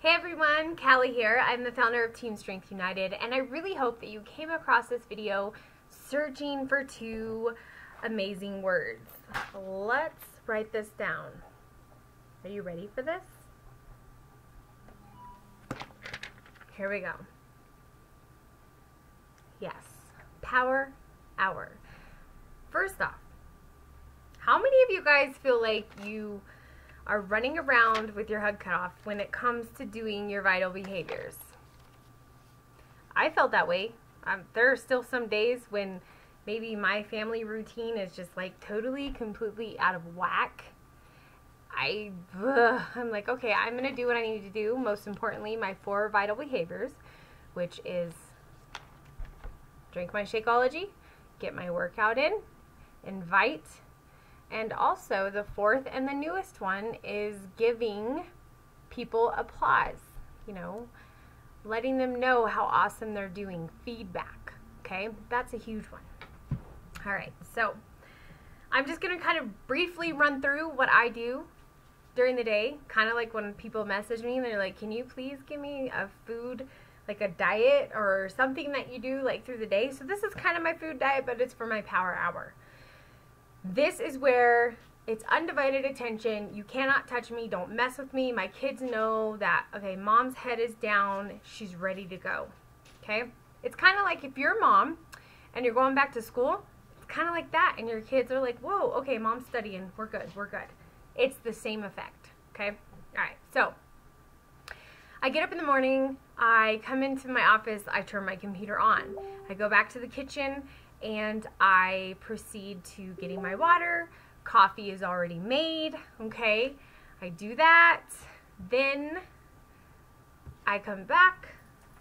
Hey everyone, Callie here. I'm the founder of Team Strength United, and I really hope that you came across this video searching for two amazing words. Let's write this down. Are you ready for this? Here we go. Yes, Power Hour. First off, how many of you guys feel like you are running around with your head cut off when it comes to doing your vital behaviors? I felt that way. There are still some days when maybe my family routine is just like totally, completely out of whack. I'm like, okay, I'm going to do what I need to do. Most importantly, my 4 vital behaviors, which is drink my Shakeology, get my workout in, invite, and also the 4th and the newest one is giving people applause, letting them know how awesome they're doing, feedback, okay? That's a huge one. All right, so I'm just going to kind of briefly run through what I do during the day, kind of like when people message me and they're like, can you please give me a food, like a diet or something that you do like through the day? So this is kind of my food diet, but it's for my Power Hour. This is where it's undivided attention. You cannot touch me. Don't mess with me. My kids know that, okay, mom's head is down. She's ready to go, okay? It's kind of like if you're a mom and you're going back to school, it's kind of like that. And your kids are like, whoa, okay, mom's studying. We're good. We're good. It's the same effect, okay? All right, so I get up in the morning. I come into my office. I turn my computer on. I go back to the kitchen and I proceed to getting my water. Coffee is already made, okay? I do that. Then I come back.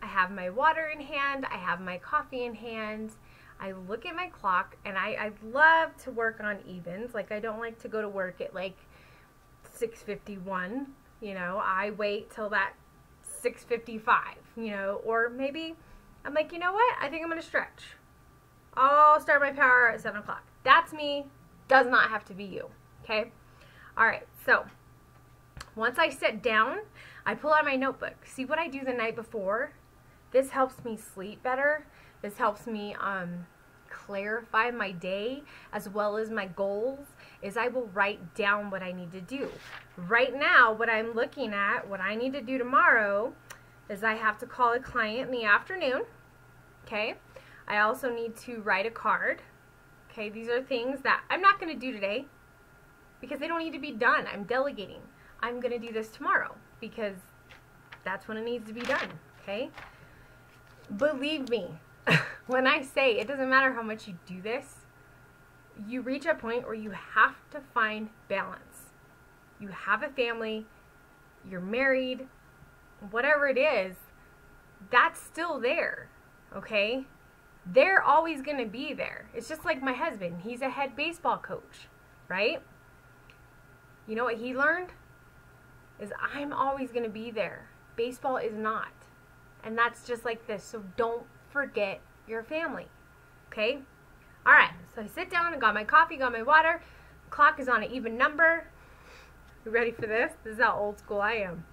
I have my water in hand. I have my coffee in hand. I look at my clock, and I love to work on evens. Like, I don't like to go to work at like 6:51. I wait till that 6:55, or maybe I'm like, you know what? I think I'm going to stretch. I'll start my power at 7 o'clock. That's me. Does not have to be you. Okay? All right. So once I sit down, I pull out my notebook. See what I do the night before? This helps me sleep better. This helps me clarify my day as well as my goals. Is I will write down what I need to do. Right now, what I'm looking at, what I need to do tomorrow, is I have to call a client in the afternoon. Okay? I also need to write a card. Okay, these are things that I'm not going to do today because they don't need to be done. I'm delegating. I'm going to do this tomorrow because that's when it needs to be done. Okay? Believe me, when I say it doesn't matter how much you do this, you reach a point where you have to find balance. You have a family, you're married, whatever it is, that's still there. Okay? They're always going to be there. It's just like my husband. He's a head baseball coach, right? You know what he learned? Is I'm always going to be there. Baseball is not. And that's just like this. So don't forget your family, okay? All right, so I sit down and got my coffee, got my water. Clock is on an even number. You ready for this? This is how old school I am.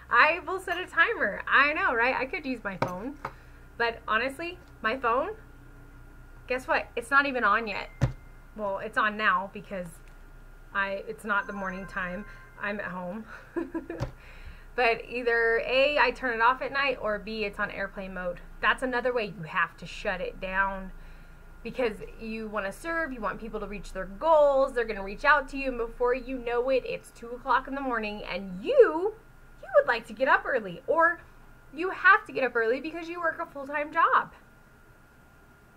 I will set a timer. I know, right? I could use my phone. But honestly, my phone, guess what? It's not even on yet. Well, it's on now because it's not the morning time. I'm at home. But either A, I turn it off at night, or B, it's on airplane mode. That's another way you have to shut it down because you want to serve, you want people to reach their goals, they're going to reach out to you, and before you know it, it's 2 o'clock in the morning, and you would like to get up early, or you have to get up early because you work a full-time job.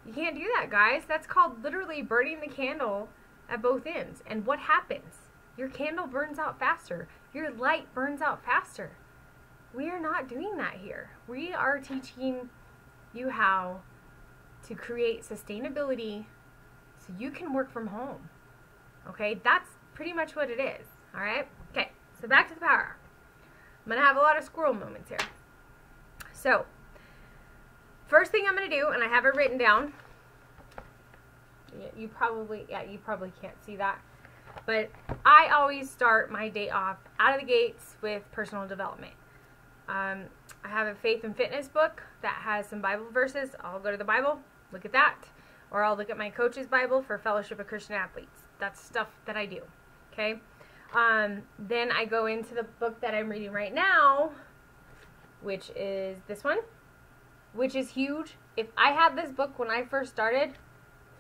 You can't do that, guys. That's called literally burning the candle at both ends. And what happens? Your candle burns out faster. Your light burns out faster. We are not doing that here. We are teaching you how to create sustainability so you can work from home. Okay? That's pretty much what it is. All right? Okay. So back to the Power Hour. I'm going to have a lot of squirrel moments here. So, first thing I'm going to do, and I have it written down. You probably can't see that. But I always start my day off out of the gates with personal development. I have a faith and fitness book that has some Bible verses. I'll go to the Bible, look at that. Or I'll look at my coach's Bible for Fellowship of Christian Athletes. That's stuff that I do. Okay? Then I go into the book that I'm reading right now, which is this one, which is huge. If I had this book when I first started,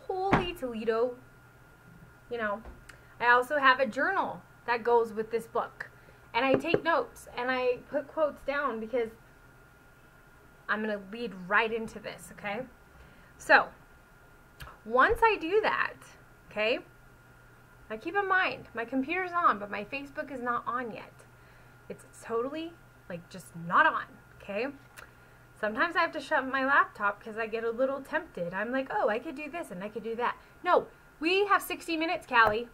holy Toledo, you know. I also have a journal that goes with this book. And I take notes and I put quotes down because I'm going to lead right into this, okay? So, once I do that, okay, now keep in mind, my computer's on, but my Facebook is not on yet. It's totally, like, just not on, okay? Sometimes I have to shut my laptop because I get a little tempted. I'm like, oh, I could do this and I could do that. No, we have 60 minutes, Callie.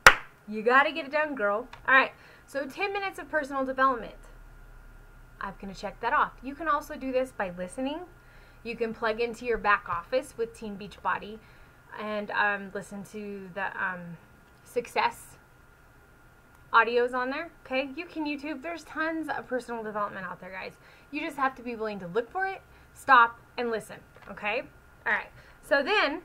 You got to get it done, girl. All right, so 10 minutes of personal development. I'm going to check that off. You can also do this by listening. You can plug into your back office with Team Beachbody and listen to the success audios on there, okay? You can YouTube. There's tons of personal development out there, guys. You just have to be willing to look for it, stop, and listen, okay? All right, so then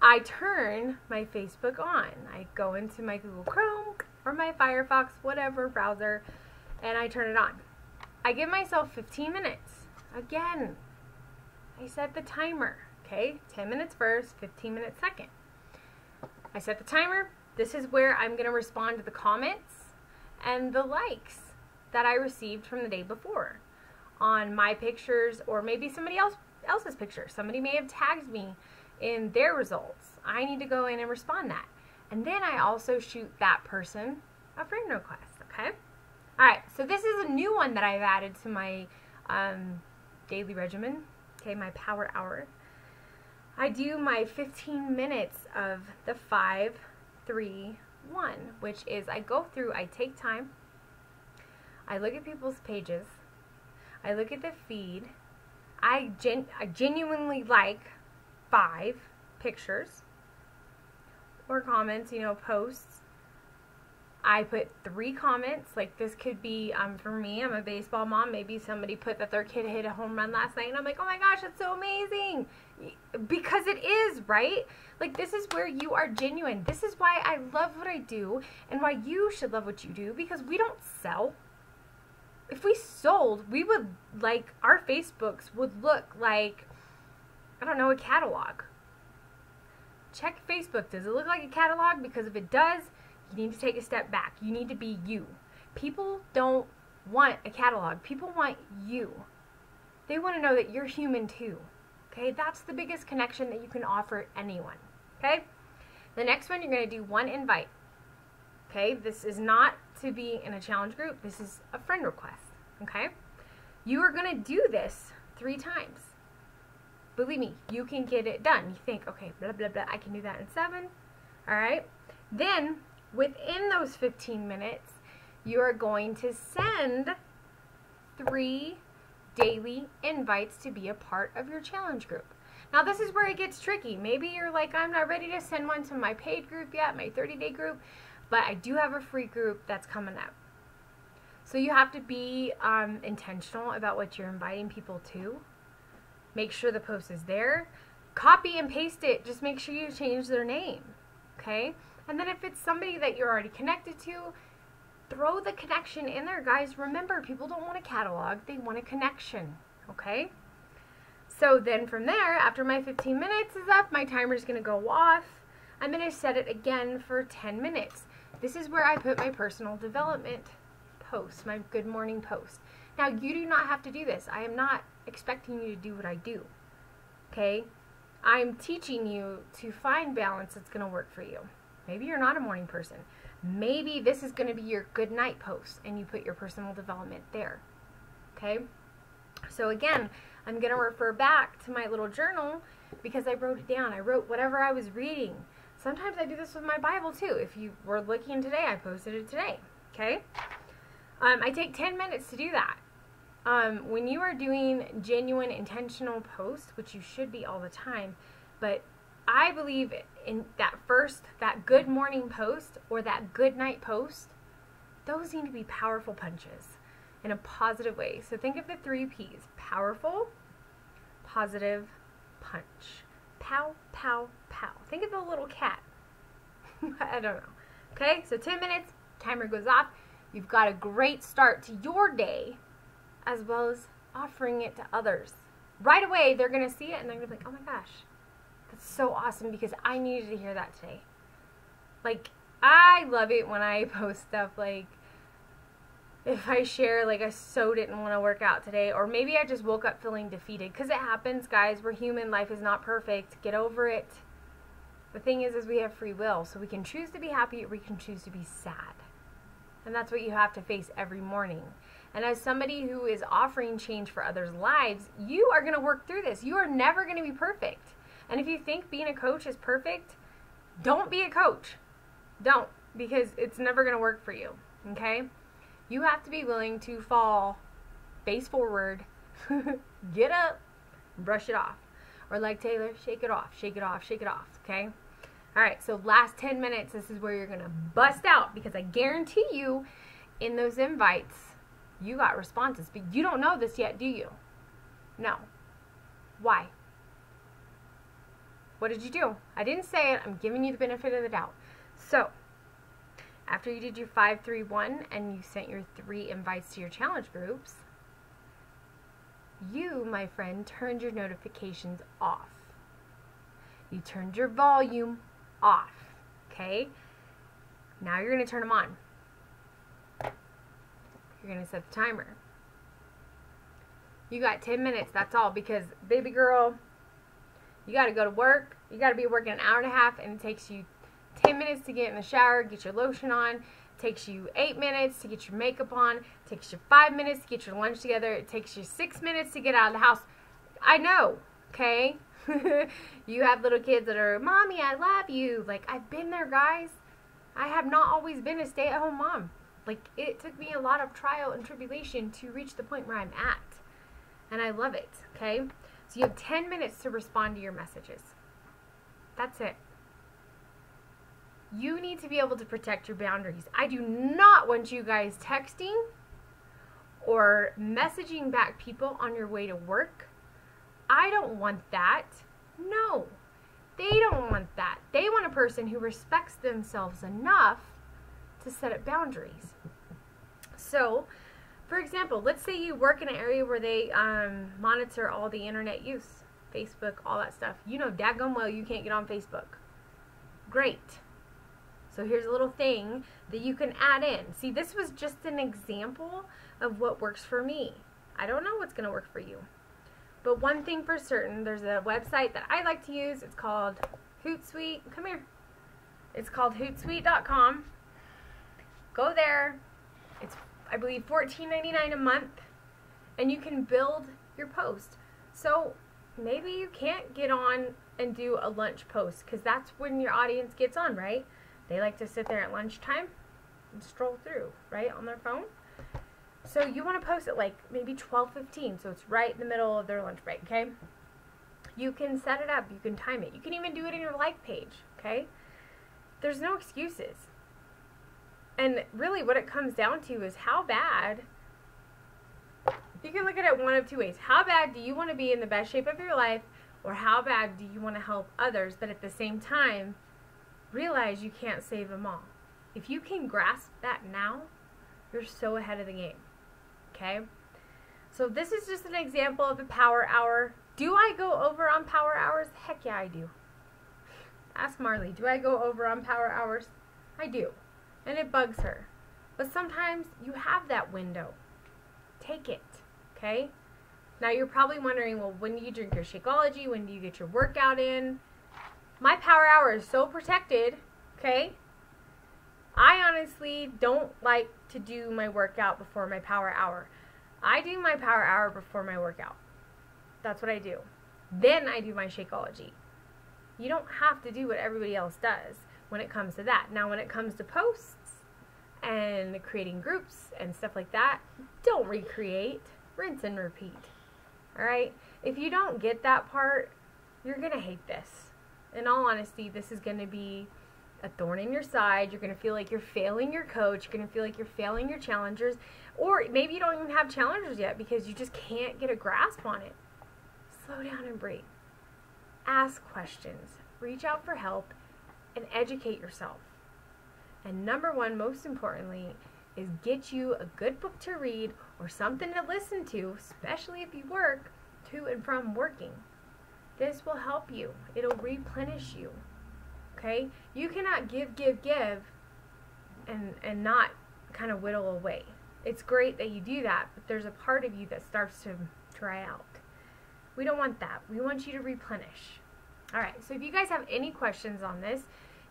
I turn my Facebook on. I go into my Google Chrome or my Firefox, whatever browser, and I turn it on. I give myself 15 minutes. Again, I set the timer, okay? 10 minutes first, 15 minutes second. I set the timer. This is where I'm going to respond to the comments and the likes that I received from the day before on my pictures or maybe somebody else's picture. Somebody may have tagged me in their results. I need to go in and respond that. And then I also shoot that person a friend request, okay? All right, so this is a new one that I've added to my daily regimen, okay, my power hour. I do my 15 minutes of the 5-3-1, which is I go through, I take time, I look at people's pages, I look at the feed, I genuinely like 5 pictures or comments, you know, posts. I put 3 comments, like this could be, for me, I'm a baseball mom, maybe somebody put that their kid hit a home run last night, and I'm like, oh my gosh, that's so amazing, because it is, right? Like, this is where you are genuine. This is why I love what I do, and why you should love what you do, because we don't sell. If we sold, we would, like, our Facebooks would look like, I don't know, a catalog. Check Facebook. Does it look like a catalog? Because if it does, you need to take a step back. You need to be you. People don't want a catalog. People want you. They want to know that you're human too. Okay? That's the biggest connection that you can offer anyone. Okay? The next one, you're going to do 1 invite. Okay? This is not to be in a challenge group. This is a friend request. Okay? You are going to do this 3 times. Believe me, you can get it done. You think, okay, blah, blah, blah, I can do that in 7. All right? Then, within those 15 minutes, you are going to send 3 daily invites to be a part of your challenge group. Now, this is where it gets tricky. Maybe you're like, I'm not ready to send one to my paid group yet, my 30-day group, but I do have a free group that's coming up. So you have to be intentional about what you're inviting people to. Make sure the post is there. Copy and paste it. Just make sure you change their name. Okay? And then if it's somebody that you're already connected to, throw the connection in there, guys. Remember, people don't want a catalog. They want a connection. Okay? So then from there, after my 15 minutes is up, my timer is going to go off. I'm going to set it again for 10 minutes. This is where I put my personal development post, my good morning post. Now, you do not have to do this. I am not expecting you to do what I do. Okay? I'm teaching you to find balance that's going to work for you. Maybe you're not a morning person. Maybe this is going to be your good night post and you put your personal development there. Okay? So again, I'm going to refer back to my little journal because I wrote it down. I wrote whatever I was reading. Sometimes I do this with my Bible too. If you were looking today, I posted it today. Okay? I take 10 minutes to do that. When you are doing genuine, intentional posts, which you should be all the time, but I believe in that good morning post or that good night post, those need to be powerful punches in a positive way. So think of the 3 P's: powerful, positive, punch. Pow, pow, pow. Think of the little cat. I don't know. Okay, so 10 minutes, timer goes off. You've got a great start to your day, as well as offering it to others. Right away, they're going to see it and they're going to be like, oh my gosh, that's so awesome because I needed to hear that today. Like, I love it when I post stuff like, if I share, like, I so didn't want to work out today, or maybe I just woke up feeling defeated, because it happens, guys. We're human. Life is not perfect. Get over it. The thing is we have free will, so we can choose to be happy or we can choose to be sad. And that's what you have to face every morning. And as somebody who is offering change for others' lives, you are going to work through this. You are never going to be perfect. And if you think being a coach is perfect, don't be a coach. Don't, because it's never going to work for you, okay? You have to be willing to fall face forward, get up, brush it off. Or like Taylor, shake it off, shake it off, shake it off, okay? All right, so last 10 minutes, this is where you're going to bust out, because I guarantee you in those invites, you got responses. But you don't know this yet, do you? No. Why? What did you do? I didn't say it. I'm giving you the benefit of the doubt. So, after you did your 5-3-1 and you sent your 3 invites to your challenge groups, you, my friend, turned your notifications off. You turned your volume off, okay? Now you're going to turn them on. You're going to set the timer. You got 10 minutes, that's all, because, baby girl, you got to go to work. You got to be working an hour and a half, and it takes you 10 minutes to get in the shower, get your lotion on. It takes you 8 minutes to get your makeup on. It takes you 5 minutes to get your lunch together. It takes you 6 minutes to get out of the house. I know, okay? You have little kids that are, Mommy, I love you. Like, I've been there, guys. I have not always been a stay-at-home mom. Like, it took me a lot of trial and tribulation to reach the point where I'm at. And I love it, okay? So you have 10 minutes to respond to your messages. That's it. You need to be able to protect your boundaries. I do not want you guys texting or messaging back people on your way to work. I don't want that. No, they don't want that. They want a person who respects themselves enough to set up boundaries. So, for example, let's say you work in an area where they monitor all the internet use, Facebook, all that stuff. You know daggone well you can't get on Facebook. Great. So here's a little thing that you can add in. See, this was just an example of what works for me. I don't know what's going to work for you. But one thing for certain, there's a website that I like to use. It's called Hootsuite. Come here. It's called Hootsuite.com. Go there. It's, I believe, $14.99 a month. And you can build your post. So maybe you can't get on and do a lunch post, because that's when your audience gets on, right? They like to sit there at lunchtime and stroll through, right, on their phone. So you want to post at like maybe 12:15, so it's right in the middle of their lunch break, okay? You can set it up, you can time it. You can even do it in your like page, okay? There's no excuses. And really what it comes down to is how bad, you can look at it one of 2 ways. How bad do you want to be in the best shape of your life, or how bad do you want to help others, but at the same time, realize you can't save them all. If you can grasp that now, you're so ahead of the game, okay? So this is just an example of the power hour. Do I go over on power hours? Heck yeah, I do. Ask Marley, do I go over on power hours? I do, and it bugs her. But sometimes you have that window. Take it, okay? Now you're probably wondering, well, when do you drink your Shakeology? When do you get your workout in? My power hour is so protected, okay? I honestly don't like to do my workout before my power hour. I do my power hour before my workout. That's what I do. Then I do my Shakeology. You don't have to do what everybody else does when it comes to that. Now, when it comes to posts and creating groups and stuff like that, don't recreate. Rinse and repeat. All right? If you don't get that part, you're going to hate this. In all honesty, this is going to be a thorn in your side. You're going to feel like you're failing your coach. You're going to feel like you're failing your challengers. Or maybe you don't even have challengers yet because you just can't get a grasp on it. Slow down and breathe. Ask questions. Reach out for help and educate yourself. And number one, most importantly, is get you a good book to read or something to listen to, especially if you work to and from working. This will help you. It'll replenish you. Okay? You cannot give and not kind of whittle away. It's great that you do that, but there's a part of you that starts to dry out. We don't want that. We want you to replenish. All right, so if you guys have any questions on this,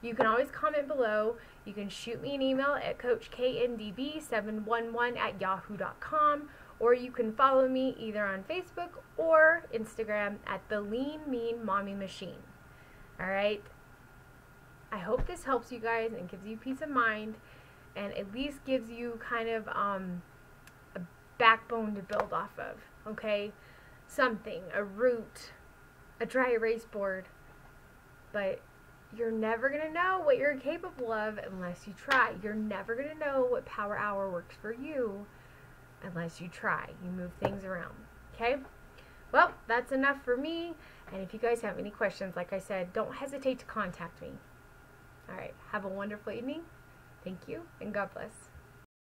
you can always comment below. You can shoot me an email at coachkndb711@yahoo.com, or you can follow me either on Facebook or Instagram at the Lean Mean Mommy Machine. All right? I hope this helps you guys and gives you peace of mind, and at least gives you kind of a backbone to build off of, okay? Something, a root, a dry erase board. But you're never going to know what you're capable of unless you try. You're never going to know what power hour works for you unless you try. You move things around, okay? Well, that's enough for me. And if you guys have any questions, like I said, don't hesitate to contact me. All right, have a wonderful evening. Thank you, and God bless.